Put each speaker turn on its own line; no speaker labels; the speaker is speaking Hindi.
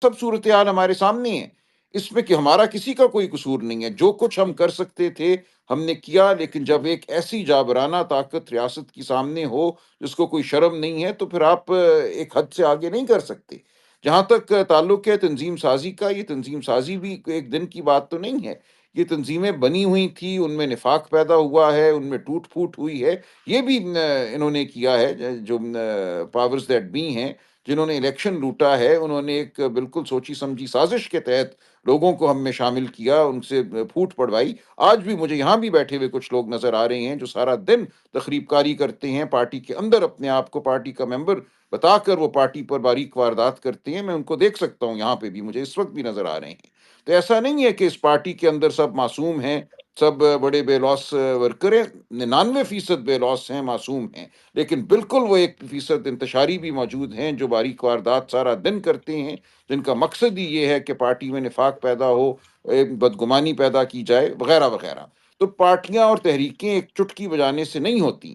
सब सूरत-ए-हाल हमारे सामने है। इसमें कि हमारा किसी का कोई कसूर नहीं है। जो कुछ हम कर सकते थे, हमने किया, लेकिन जब एक ऐसी जाबराना ताकत रियासत के सामने हो, जिसको कोई शर्म नहीं है, तो फिर आप एक हद से आगे नहीं कर सकते। जहाँ तक ताल्लुक है तंज़ीम साज़ी का, ये तंज़ीम साज़ी भी एक दिन की बात तो नहीं है। ये तंज़ीमें बनी हुई थी, उनमें निफ़ाक़ पैदा हुआ है, उनमें टूट-फूट हुई है। ये भी न इन्होंने किया है, जो न पावर्स दैट बी हैं, जिन्होंने इलेक्शन लूटा है, उन्होंने एक बिल्कुल सोची-समझी साज़िश के तहत लोगों को हम में शामिल किया, उनसे फूट पड़वाई। आज भी मुझे यहाँ भी बैठे हुए कुछ लोग नज़र आ रहे हैं, जो सारा दिन तख़रीबकारी करते हैं, पार्टी के अंदर अपने आप को पार्टी का मेंबर बताकर वो पार्टी पर बारीक वारदात करते हैं। मैं उनको देख सकता हूँ यहाँ पे भी, मुझे इस वक़्त भी नज़र आ रहे हैं। तो ऐसा नहीं है कि इस पार्टी के अंदर सब मासूम हैं, सब बड़े बेलौस वर्कर हैं, 99% बेलौस हैं, मासूम हैं। लेकिन बिल्कुल वो 1% इंतशारी भी मौजूद हैं, जो बारीक वारदात सारा दिन करते हैं, जिनका मकसद ही ये है कि पार्टी में निफ़ाक़ पैदा हो, बदगुमानी पैदा की जाए, वग़ैरह-वग़ैरह। तो पार्टियाँ और तहरीकें एक चुटकी बजाने से नहीं होती।